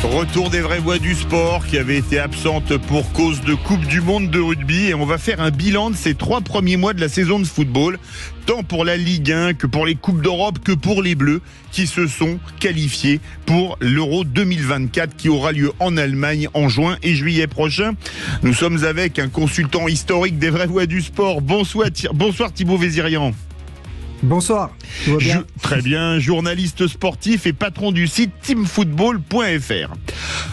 Retour des vraies voix du sport qui avait été absente pour cause de Coupe du Monde de rugby, et on va faire un bilan de ces 3 premiers mois de la saison de football, tant pour la Ligue 1 que pour les Coupes d'Europe que pour les Bleus qui se sont qualifiés pour l'Euro 2024 qui aura lieu en Allemagne en juin et juillet prochain. Nous sommes avec un consultant historique des vraies voix du sport. Bonsoir Thibaut Vézirian. Bonsoir, tout va bien ? Très bien, journaliste sportif et patron du site teamfootball.fr.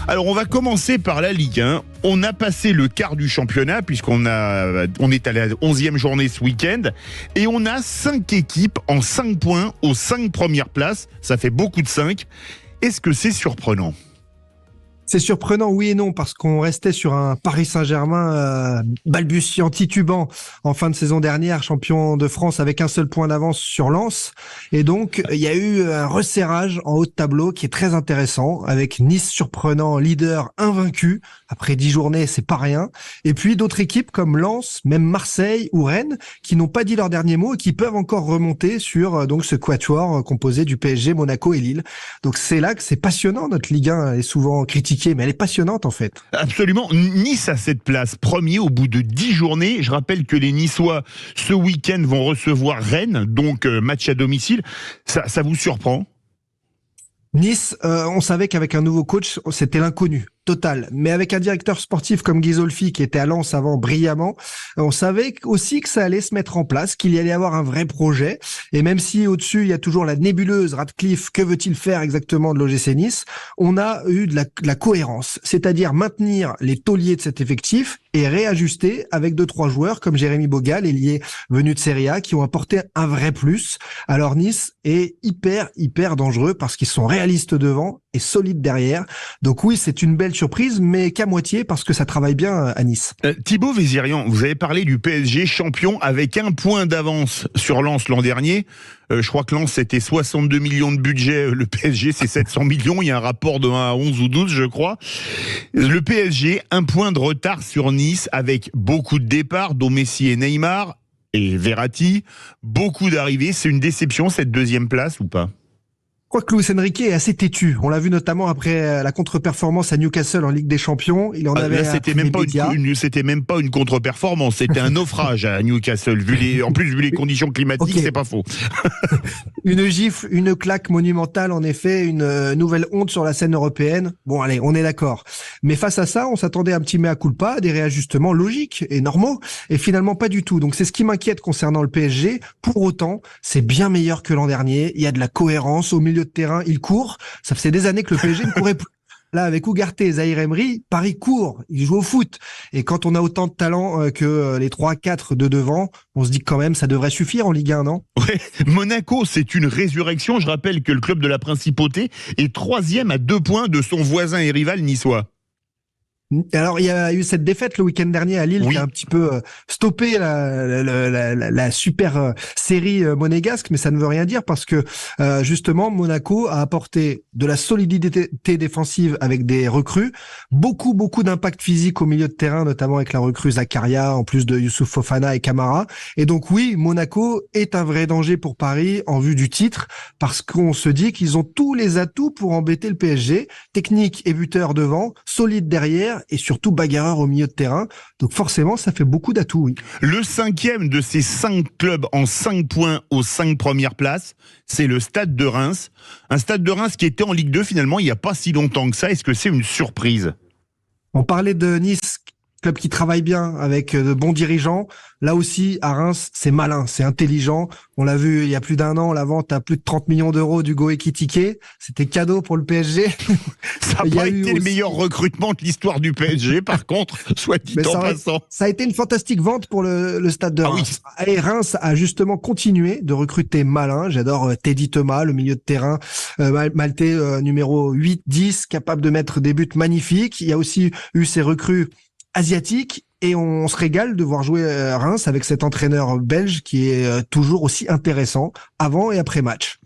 Alors on va commencer par la Ligue 1. On a passé le quart du championnat puisqu'on est à la 11e journée ce week-end et on a 5 équipes en 5 points aux 5 premières places. Ça fait beaucoup de 5. Est-ce que c'est surprenant ? C'est surprenant, oui et non, parce qu'on restait sur un Paris Saint-Germain balbutiant, titubant en fin de saison dernière, champion de France avec un seul point d'avance sur Lens. Et donc, il y a eu un resserrage en haut de tableau qui est très intéressant, avec Nice surprenant, leader invaincu. Après 10 journées, c'est pas rien. Et puis d'autres équipes comme Lens, même Marseille ou Rennes, qui n'ont pas dit leur dernier mot et qui peuvent encore remonter sur donc ce quatuor composé du PSG, Monaco et Lille. Donc c'est là que c'est passionnant. Notre Ligue 1 est souvent critiquée, mais elle est passionnante en fait. Absolument. Nice a cette place, premier au bout de 10 journées. Je rappelle que les Niçois, ce week-end, vont recevoir Rennes, donc match à domicile. Ça vous surprend ? Nice, on savait qu'avec un nouveau coach, c'était l'inconnu total. Mais avec un directeur sportif comme Ghisolfi, qui était à Lens avant brillamment, on savait aussi que ça allait se mettre en place, qu'il y allait avoir un vrai projet. Et même si au-dessus, il y a toujours la nébuleuse Ratcliffe, que veut-il faire exactement de l'OGC Nice, on a eu de la cohérence, c'est-à-dire maintenir les tauliers de cet effectif et réajuster avec 2-3 joueurs comme Jérémy Boga, l'ailier venu de Serie A, qui ont apporté un vrai plus. Alors Nice est hyper dangereux parce qu'ils sont réalistes devant et solides derrière. Donc oui, c'est une belle surprise, mais qu'à moitié parce que ça travaille bien à Nice. Thibaut Vézirian, vous avez parlé du PSG champion avec 1 point d'avance sur Lens l'an dernier. Je crois que Lens c'était 62 millions de budget, le PSG c'est 700 millions, il y a un rapport de 1 à 11 ou 12 je crois. Le PSG, 1 point de retard sur Nice avec beaucoup de départs, dont Messi et Neymar et Verratti, beaucoup d'arrivées. C'est une déception cette 2e place ou pas ? Je crois que Luis Enrique est assez têtu. On l'a vu notamment après la contre-performance à Newcastle en Ligue des Champions. Il en avait là, c'était même pas une contre-performance, c'était un naufrage à Newcastle. Vu les conditions climatiques, okay. C'est pas faux. Une gifle, une claque monumentale, en effet, une nouvelle honte sur la scène européenne. Bon, allez, on est d'accord. Mais face à ça, on s'attendait à un petit mea culpa, des réajustements logiques et normaux, et finalement pas du tout. Donc c'est ce qui m'inquiète concernant le PSG. Pour autant, c'est bien meilleur que l'an dernier. Il y a de la cohérence au milieu de terrain, il court. Ça faisait des années que le PSG ne courait plus. Là, avec Ugarte et Zahir Emery, Paris court, il joue au foot. Et quand on a autant de talent que les 3-4 de devant, on se dit que quand même, ça devrait suffire en Ligue 1, non ? Ouais. Monaco, c'est une résurrection. Je rappelle que le club de la Principauté est 3e à 2 points de son voisin et rival niçois. Alors il y a eu cette défaite le week-end dernier à Lille, oui, qui a un petit peu stoppé la super série monégasque, mais ça ne veut rien dire parce que justement Monaco a apporté de la solidité défensive avec des recrues, beaucoup d'impact physique au milieu de terrain, notamment avec la recrue Zakaria en plus de Youssouf Fofana et Camara. Et donc oui, Monaco est un vrai danger pour Paris en vue du titre parce qu'on se dit qu'ils ont tous les atouts pour embêter le PSG, technique et buteur devant, solide derrière et surtout bagarreur au milieu de terrain. Donc forcément, ça fait beaucoup d'atouts, oui. Le 5e de ces 5 clubs en 5 points aux 5 premières places, c'est le Stade de Reims. Un Stade de Reims qui était en Ligue 2 finalement il n'y a pas si longtemps que ça. Est-ce que c'est une surprise ? On parlait de Nice, club qui travaille bien avec de bons dirigeants. Là aussi, à Reims, c'est malin, c'est intelligent. On l'a vu il y a plus d'1 an, la vente à plus de 30 millions d'euros d'Hugo Ekitike. C'était cadeau pour le PSG. Ça n'a pas été le meilleur recrutement de l'histoire du PSG, par contre, soit dit en passant. Ça a été une fantastique vente pour le Stade de Reims. Ah oui. Et Reims a justement continué de recruter malin. J'adore Teddy Thomas, le milieu de terrain maltais numéro 8-10, capable de mettre des buts magnifiques. Il y a aussi eu ces recrues asiatiques. Et on se régale de voir jouer Reims avec cet entraîneur belge qui est toujours aussi intéressant avant et après match.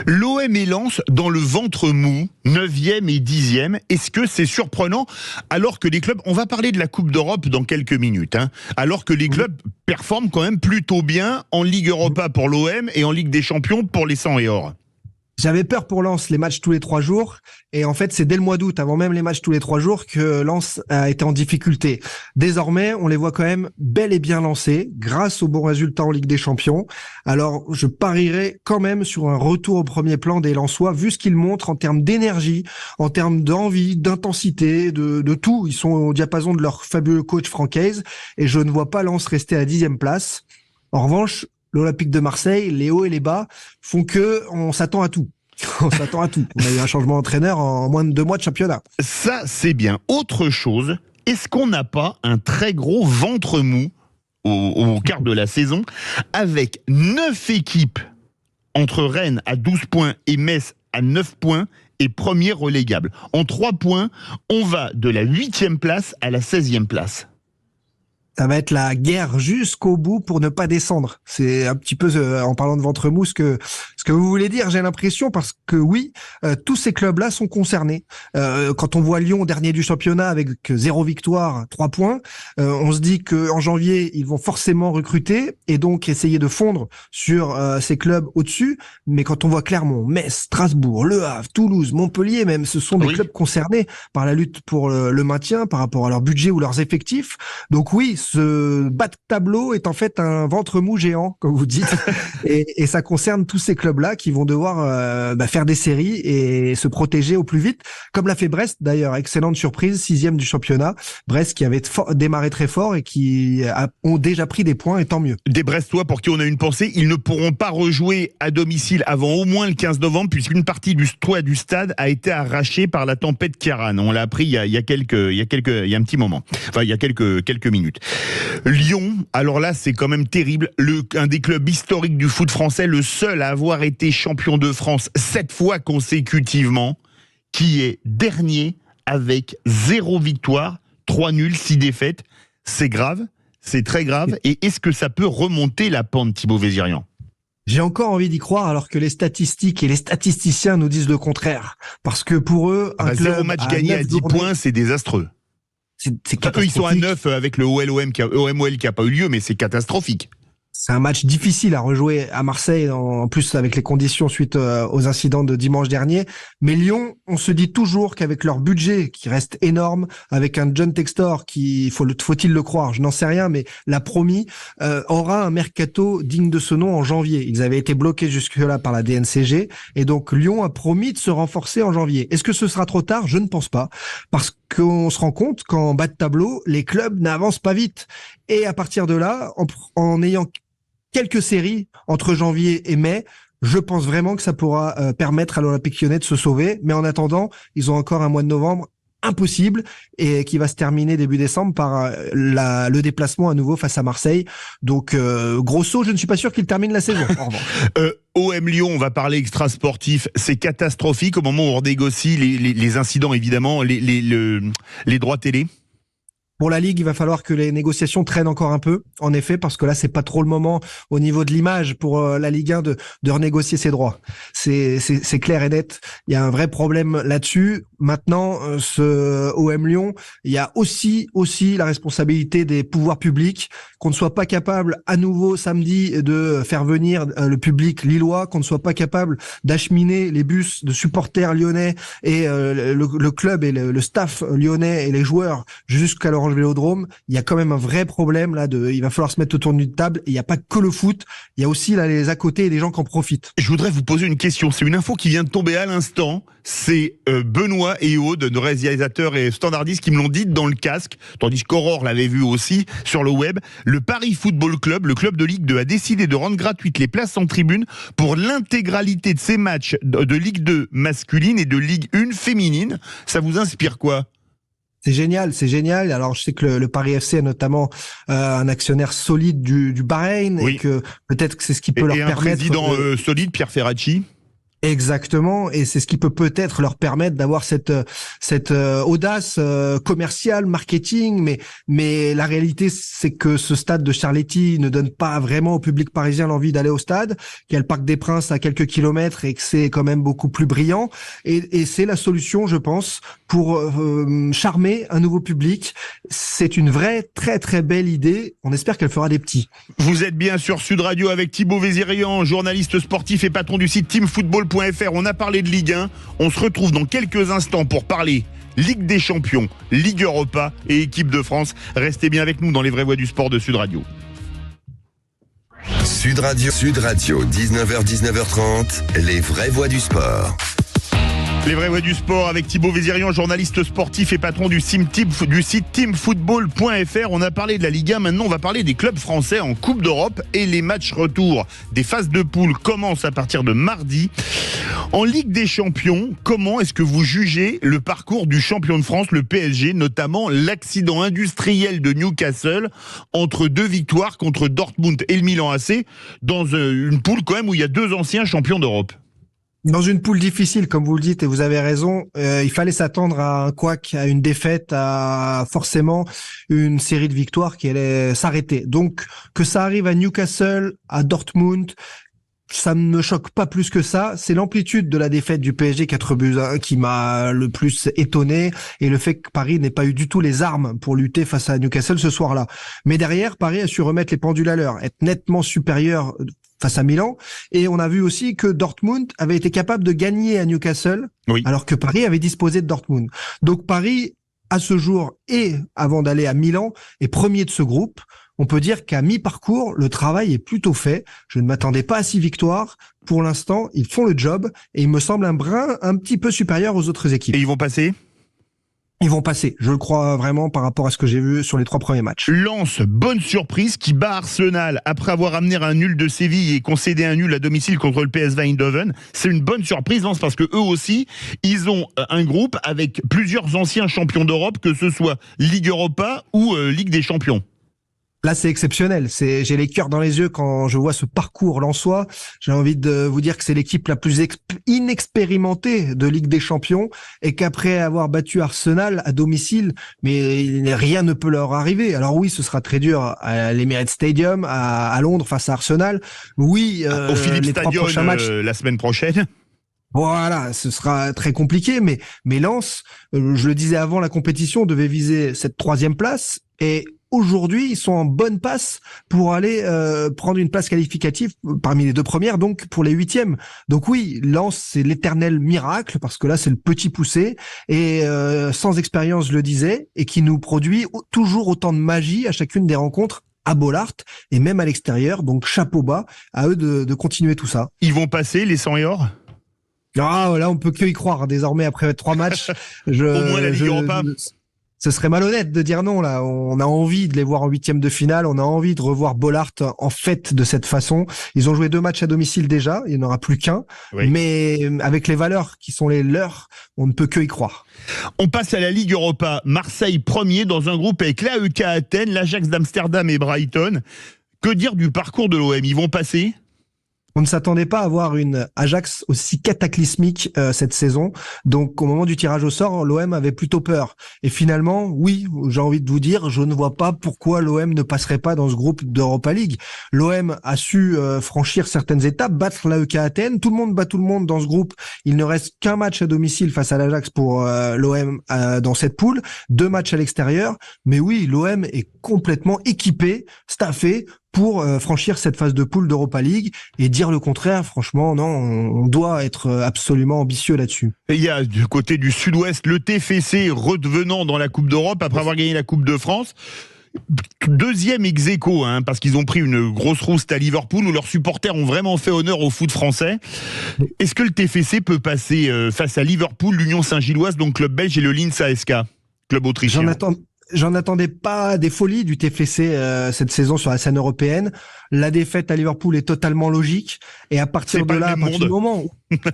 L'OM et Lens dans le ventre mou, 9e et 10e. Est-ce que c'est surprenant alors que les clubs, on va parler de la Coupe d'Europe dans quelques minutes, alors que les clubs performent quand même plutôt bien en Ligue Europa pour l'OM et en Ligue des Champions pour les 100 et or? J'avais peur pour Lens, les matchs tous les 3 jours. Et en fait, c'est dès le mois d'août, avant même les matchs tous les 3 jours, que Lens a été en difficulté. Désormais, on les voit quand même bel et bien lancés, grâce aux bons résultats en Ligue des Champions. Alors, je parierais quand même sur un retour au premier plan des Lensois, vu ce qu'ils montrent en termes d'énergie, en termes d'envie, d'intensité, de tout. Ils sont au diapason de leur fabuleux coach Francaise. Et je ne vois pas Lens rester à 10e place. En revanche, l'Olympique de Marseille, les hauts et les bas font que on s'attend à tout. On s'attend à tout. On a eu un changement d'entraîneur en moins de 2 mois de championnat. Ça, c'est bien. Autre chose, est-ce qu'on n'a pas un très gros ventre mou au quart de la saison, avec 9 équipes entre Rennes à 12 points et Metz à 9 points et premier relégable. En 3 points, on va de la 8e place à la 16e place. Ça va être la guerre jusqu'au bout pour ne pas descendre. C'est un petit peu, en parlant de ventre mou, ce que vous voulez dire, j'ai l'impression, parce que oui, tous ces clubs-là sont concernés. Quand on voit Lyon dernier du championnat avec 0 victoire, 3 points, on se dit que en janvier, ils vont forcément recruter et donc essayer de fondre sur ces clubs au-dessus. Mais quand on voit Clermont, Metz, Strasbourg, Le Havre, Toulouse, Montpellier même, ce sont des clubs concernés par la lutte pour le maintien par rapport à leur budget ou leurs effectifs. Donc oui, ce bas de tableau est en fait un ventre mou géant, comme vous dites, et ça concerne tous ces clubs-là qui vont devoir faire des séries et se protéger au plus vite, comme l'a fait Brest d'ailleurs, excellente surprise, 6e du championnat. Brest qui avait démarré très fort et qui ont déjà pris des points, et tant mieux. Des Brestois pour qui on a une pensée, ils ne pourront pas rejouer à domicile avant au moins le 15 novembre, puisqu'une partie du toit du stade a été arrachée par la tempête Kiaran. On l'a appris il y a un petit moment, enfin il y a quelques minutes. Lyon, alors là c'est quand même terrible, un des clubs historiques du foot français, le seul à avoir été champion de France 7 fois consécutivement, qui est dernier avec 0 victoire, 3 nuls, 6 défaites. C'est grave, c'est très grave. Et est-ce que ça peut remonter la pente, Thibaut Vézirian ? J'ai encore envie d'y croire, alors que les statistiques et les statisticiens nous disent le contraire. Parce que pour eux, un club 0 match gagné à 10 points, c'est désastreux. C'est eux, ils sont à 9 avec le OMOL qui n'a pas eu lieu, mais c'est catastrophique. C'est un match difficile à rejouer à Marseille, en plus avec les conditions suite aux incidents de dimanche dernier. Mais Lyon, on se dit toujours qu'avec leur budget qui reste énorme, avec un John Textor qui, faut-il le croire, je n'en sais rien, mais l'a promis, aura un mercato digne de ce nom en janvier. Ils avaient été bloqués jusque-là par la DNCG, et donc Lyon a promis de se renforcer en janvier. Est-ce que ce sera trop tard ? Je ne pense pas, parce qu'on se rend compte qu'en bas de tableau, les clubs n'avancent pas vite. Et à partir de là, en ayant quelques séries entre janvier et mai, je pense vraiment que ça pourra permettre à l'Olympique Lyonnais de se sauver. Mais en attendant, ils ont encore un mois de novembre impossible et qui va se terminer début décembre par le déplacement à nouveau face à Marseille. Donc grosso, je ne suis pas sûr qu'il termine la saison. OM Lyon, on va parler extra-sportif, c'est catastrophique au moment où on renégocie les incidents, évidemment, les droits télé. Pour la Ligue, il va falloir que les négociations traînent encore un peu, en effet, parce que là, c'est pas trop le moment au niveau de l'image pour la Ligue 1 de renégocier ses droits. C'est clair et net. Il y a un vrai problème là-dessus. Maintenant, ce OM Lyon, il y a aussi la responsabilité des pouvoirs publics, qu'on ne soit pas capable à nouveau samedi de faire venir le public lillois, qu'on ne soit pas capable d'acheminer les bus de supporters lyonnais et le club et le staff lyonnais et les joueurs jusqu'à l'Orange Vélodrome. Il y a quand même un vrai problème là. Il va falloir se mettre autour d'une table. Et il n'y a pas que le foot. Il y a aussi là les à côté et des gens qui en profitent. Je voudrais vous poser une question. C'est une info qui vient de tomber à l'instant. C'est Benoît et Aude, nos réalisateurs et standardistes, qui me l'ont dit dans le casque, tandis qu'Aurore l'avait vu aussi sur le web. Le Paris Football Club, le club de Ligue 2, a décidé de rendre gratuites les places en tribune pour l'intégralité de ses matchs de Ligue 2 masculine et de Ligue 1 féminine. Ça vous inspire quoi ? C'est génial, c'est génial. Alors je sais que le Paris FC est notamment un actionnaire solide du Bahreïn, oui. Et que peut-être que c'est ce qui peut leur permettre. Un président solide, Pierre Ferracci. Exactement, et c'est ce qui peut peut-être leur permettre d'avoir cette audace commerciale, marketing, mais la réalité c'est que ce stade de Charletti ne donne pas vraiment au public parisien l'envie d'aller au stade, qu'il y a le Parc des Princes à quelques kilomètres et que c'est quand même beaucoup plus brillant, et c'est la solution, je pense, pour charmer un nouveau public. C'est une vraie très très belle idée, on espère qu'elle fera des petits. Vous êtes bien sur Sud Radio avec Thibaut Vézirian, journaliste sportif et patron du site teamfootball.fr. football.fr. On a parlé de Ligue 1. On se retrouve dans quelques instants pour parler Ligue des Champions, Ligue Europa et équipe de France. Restez bien avec nous dans les vraies voix du sport de Sud Radio. Sud Radio, 19h-19h30, les vraies voix du sport. Les vraies voix du sport avec Thibaut Vézirian, journaliste sportif et patron du site teamfootball.fr. On a parlé de la Ligue 1, maintenant on va parler des clubs français en Coupe d'Europe et les matchs retour des phases de poule commencent à partir de mardi. En Ligue des Champions, comment est-ce que vous jugez le parcours du champion de France, le PSG, notamment l'accident industriel de Newcastle entre deux victoires contre Dortmund et le Milan AC dans une poule quand même où il y a deux anciens champions d'Europe? Dans une poule difficile, comme vous le dites, et vous avez raison, il fallait s'attendre à un couac, à une défaite, à forcément une série de victoires qui allait s'arrêter. Donc, que ça arrive à Newcastle, à Dortmund, ça ne me choque pas plus que ça. C'est l'amplitude de la défaite du PSG 4-1 qui m'a le plus étonné et le fait que Paris n'ait pas eu du tout les armes pour lutter face à Newcastle ce soir-là. Mais derrière, Paris a su remettre les pendules à l'heure, être nettement supérieur face à Milan. Et on a vu aussi que Dortmund avait été capable de gagner à Newcastle, oui, alors que Paris avait disposé de Dortmund. Donc Paris, à ce jour et avant d'aller à Milan, est premier de ce groupe. On peut dire qu'à mi-parcours, le travail est plutôt fait. Je ne m'attendais pas à 6 victoires. Pour l'instant, ils font le job et il me semble un petit peu supérieur aux autres équipes. Et ils vont passer ? Ils vont passer, je le crois vraiment par rapport à ce que j'ai vu sur les 3 premiers matchs. Lens, bonne surprise, qui bat Arsenal après avoir amené un nul de Séville et concédé un nul à domicile contre le PSV Eindhoven. C'est une bonne surprise, Lens, parce que eux aussi, ils ont un groupe avec plusieurs anciens champions d'Europe, que ce soit Ligue Europa ou Ligue des Champions. Là, c'est exceptionnel. J'ai les cœurs dans les yeux quand je vois ce parcours lensois. J'ai envie de vous dire que c'est l'équipe la plus inexpérimentée de Ligue des Champions et qu'après avoir battu Arsenal à domicile, mais rien ne peut leur arriver. Alors oui, ce sera très dur à l'Emirates Stadium, à Londres face à Arsenal. Oui, au Philips les 3 prochains matchs la semaine prochaine. Voilà, ce sera très compliqué, mais Lens, je le disais avant la compétition, devait viser cette 3e place et aujourd'hui, ils sont en bonne passe pour aller prendre une place qualificative parmi les 2 premières, donc pour les 8e. Donc oui, Lens, c'est l'éternel miracle, parce que là, c'est le petit poussé, et sans expérience, je le disais, et qui nous produit toujours autant de magie à chacune des rencontres à Bollaert, et même à l'extérieur. Donc chapeau bas à eux de continuer tout ça. Ils vont passer, les 100 et or ? Ah, là, on peut que y croire, désormais, après 3 matchs. Au moins la Ligue Europa. Ce serait malhonnête de dire non, là. On a envie de les voir en 8e de finale. On a envie de revoir Bollaert en fête de cette façon. Ils ont joué 2 matchs à domicile déjà. Il n'y en aura plus qu'un. Oui. Mais avec les valeurs qui sont les leurs, on ne peut que y croire. On passe à la Ligue Europa. Marseille premier dans un groupe avec l'AEK Athènes, l'Ajax d'Amsterdam et Brighton. Que dire du parcours de l'OM ? Ils vont passer ? On ne s'attendait pas à avoir une Ajax aussi cataclysmique cette saison. Donc, au moment du tirage au sort, l'OM avait plutôt peur. Et finalement, oui, j'ai envie de vous dire, je ne vois pas pourquoi l'OM ne passerait pas dans ce groupe d'Europa League. L'OM a su franchir certaines étapes, battre l'AEK Athènes. Tout le monde bat tout le monde dans ce groupe. Il ne reste qu'un match à domicile face à l'Ajax pour l'OM dans cette poule. 2 matchs à l'extérieur. Mais oui, l'OM est complètement équipé, staffé, pour franchir cette phase de poule d'Europa League, et dire le contraire, franchement, non, on doit être absolument ambitieux là-dessus. Et il y a du côté du Sud-Ouest le TFC redevenant dans la Coupe d'Europe après avoir gagné la Coupe de France. 2e ex-aequo, parce qu'ils ont pris une grosse rouste à Liverpool où leurs supporters ont vraiment fait honneur au foot français. Est-ce que le TFC peut passer face à Liverpool, l'Union Saint-Gilloise, donc club belge, et le Linz ASK, club autrichien? J'en attendais pas des folies du TFC cette saison sur la scène européenne. La défaite à Liverpool est totalement logique. Et à partir de là, à partir du moment où,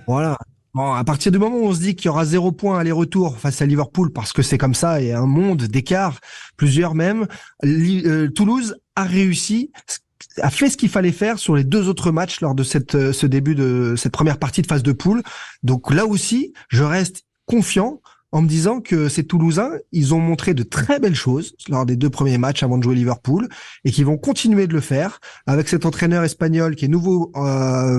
voilà. Bon, à partir du moment où on se dit qu'il y aura 0 point aller-retour face à Liverpool, parce que c'est comme ça, et un monde d'écart, plusieurs même, Toulouse a réussi, a fait ce qu'il fallait faire sur les 2 autres matchs lors de ce début de cette première partie de phase de poule. Donc là aussi, je reste confiant en me disant que ces Toulousains, ils ont montré de très belles choses lors des 2 premiers matchs avant de jouer Liverpool et qu'ils vont continuer de le faire avec cet entraîneur espagnol qui est nouveau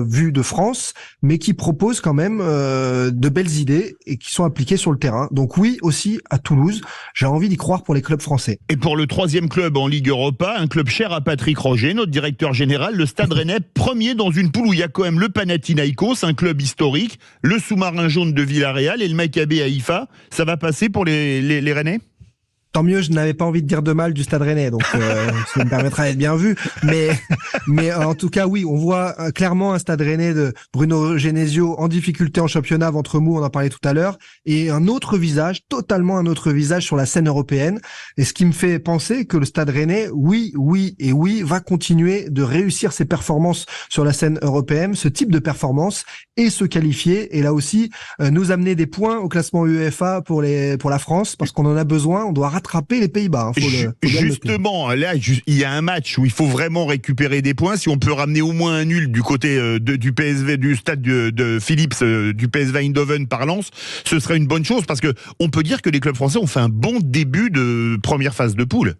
vu de France, mais qui propose quand même de belles idées et qui sont appliquées sur le terrain. Donc oui, aussi à Toulouse, j'ai envie d'y croire pour les clubs français. Et pour le 3e club en Ligue Europa, un club cher à Patrick Roger, notre directeur général, le Stade Rennais, premier dans une poule où il y a quand même le Panathinaïkos, un club historique, le sous-marin jaune de Villarreal et le Maccabi Haïfa. Ça va passer pour les Rennais ? Tant mieux, je n'avais pas envie de dire de mal du Stade Rennais, donc ça me permettra d'être bien vu. Mais en tout cas, oui, on voit clairement un Stade Rennais de Bruno Genesio en difficulté en championnat, ventre mou, on en parlait tout à l'heure, et un autre visage, totalement un autre visage sur la scène européenne. Et ce qui me fait penser que le Stade Rennais, oui, va continuer de réussir ses performances sur la scène européenne, ce type de performance, et se qualifier, et là aussi nous amener des points au classement UEFA pour la France, parce qu'on en a besoin, on doit rattraper les Pays-Bas. Justement, là, il y a un match où il faut vraiment récupérer des points. Si on peut ramener au moins un nul du côté du PSV, du stade de Philips, du PSV Eindhoven par Lens, ce serait une bonne chose parce que on peut dire que les clubs français ont fait un bon début de première phase de poule.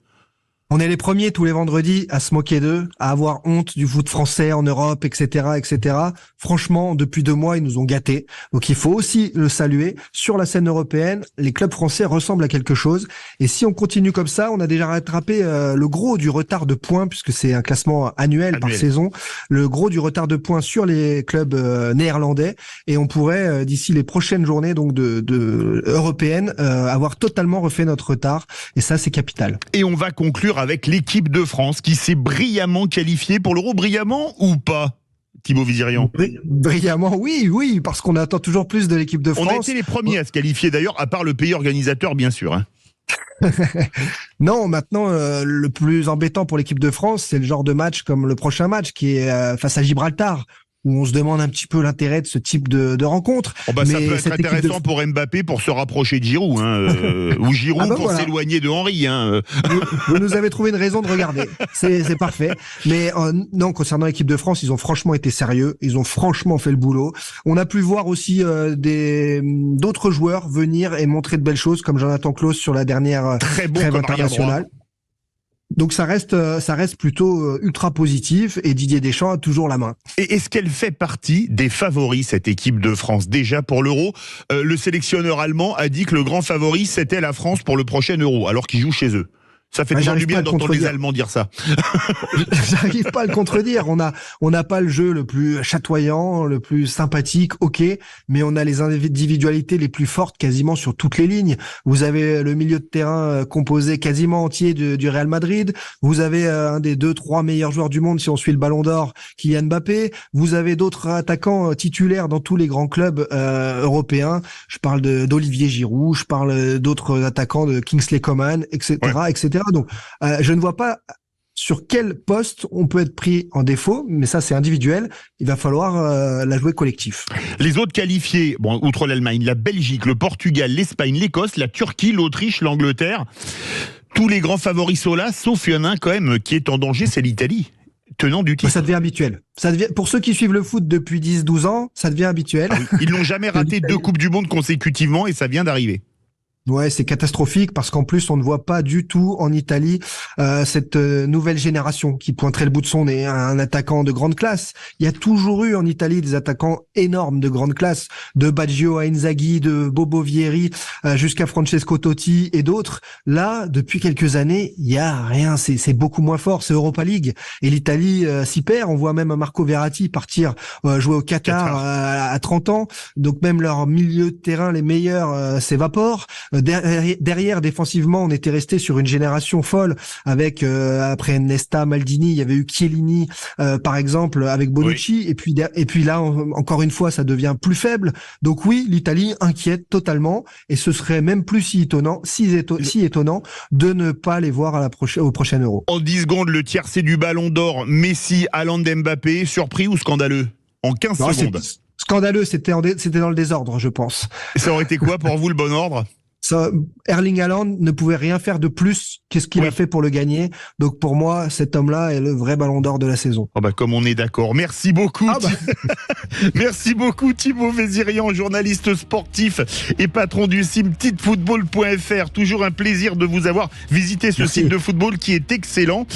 On est les premiers tous les vendredis à se moquer d'eux, à avoir honte du foot français en Europe, etc., etc. Franchement, depuis 2 mois, ils nous ont gâtés. Donc, il faut aussi le saluer. Sur la scène européenne, les clubs français ressemblent à quelque chose. Et si on continue comme ça, on a déjà rattrapé le gros du retard de points, puisque c'est un classement annuel par saison, le gros du retard de points sur les clubs néerlandais. Et on pourrait, d'ici les prochaines journées donc de européennes, avoir totalement refait notre retard. Et ça, c'est capital. Et on va conclure avec l'équipe de France qui s'est brillamment qualifiée pour l'Euro. Brillamment ou pas, Thibaut Vizirian? Brillamment, oui, parce qu'on attend toujours plus de l'équipe de France. On a été les premiers à se qualifier d'ailleurs, à part le pays organisateur bien sûr. Hein. Non, maintenant, le plus embêtant pour l'équipe de France, c'est le genre de match comme le prochain match qui est face à Gibraltar, où on se demande un petit peu l'intérêt de ce type de rencontre. Ça peut être intéressant pour Mbappé pour se rapprocher de Giroud, ou Giroud pour s'éloigner de Henry. Vous nous avez trouvé une raison de regarder, c'est parfait. Mais non, concernant l'équipe de France, ils ont franchement été sérieux, ils ont franchement fait le boulot. On a pu voir aussi d'autres joueurs venir et montrer de belles choses, comme Jonathan Klaus sur la dernière trêve internationale. Donc ça reste plutôt ultra positif et Didier Deschamps a toujours la main. Et est-ce qu'elle fait partie des favoris, cette équipe de France, déjà pour l'Euro? Le sélectionneur allemand a dit que le grand favori c'était la France pour le prochain Euro, alors qu'ils jouent chez eux. Ça fait toujours du bien d'entendre les Allemands dire ça. J'arrive pas à le contredire. On n'a pas le jeu le plus chatoyant, le plus sympathique, ok, mais on a les individualités les plus fortes quasiment sur toutes les lignes. Vous avez le milieu de terrain composé quasiment entier du Real Madrid. Vous avez un des 2-3 meilleurs joueurs du monde si on suit le Ballon d'Or, Kylian Mbappé. Vous avez d'autres attaquants titulaires dans tous les grands clubs européens. Je parle d'Olivier Giroud, je parle d'autres attaquants de Kingsley Coman, etc., etc. Donc, je ne vois pas sur quel poste on peut être pris en défaut, mais ça c'est individuel. Il va falloir la jouer collectif. Les autres qualifiés, outre l'Allemagne, la Belgique, le Portugal, l'Espagne, l'Écosse, la Turquie, l'Autriche, l'Angleterre, tous les grands favoris sont là, sauf il y en a un quand même qui est en danger, c'est l'Italie. Tenant du titre. Ça devient habituel. Pour ceux qui suivent le foot depuis 10-12 ans, ça devient habituel. Ils n'ont jamais raté 2 Coupes du Monde consécutivement et ça vient d'arriver. Ouais, c'est catastrophique parce qu'en plus on ne voit pas du tout en Italie cette nouvelle génération qui pointerait le bout de son nez, un attaquant de grande classe. Il y a toujours eu en Italie des attaquants énormes de grande classe, de Baggio à Inzaghi, de Bobo Vieri jusqu'à Francesco Totti et d'autres. Là, depuis quelques années, il y a rien, c'est beaucoup moins fort, c'est Europa League et l'Italie s'y perd. On voit même Marco Verratti partir jouer au Qatar à 30 ans. Donc même leur milieu de terrain les meilleurs s'évaporent. Derrière, défensivement, on était resté sur une génération folle avec après Nesta, Maldini, il y avait eu Chiellini par exemple avec Bonucci, oui. et puis là encore une fois ça devient plus faible. Donc oui, l'Italie inquiète totalement et ce serait même plus si étonnant de ne pas les voir au prochain Euro. En 10 secondes, le tiercé du Ballon d'Or, Messi, Haaland, Mbappé, surpris ou scandaleux? En 15 secondes. Scandaleux, c'était dans le désordre, je pense. Ça aurait été quoi pour vous le bon ordre? Erling Haaland ne pouvait rien faire de plus qu'est-ce qu'il a fait pour le gagner. Donc pour moi, cet homme-là est le vrai ballon d'or de la saison. Oh bah comme on est d'accord. Merci beaucoup. Merci beaucoup Thibaut Vézirian, journaliste sportif et patron du site tittfootball.fr. Toujours un plaisir de vous avoir visité ce site de football qui est excellent.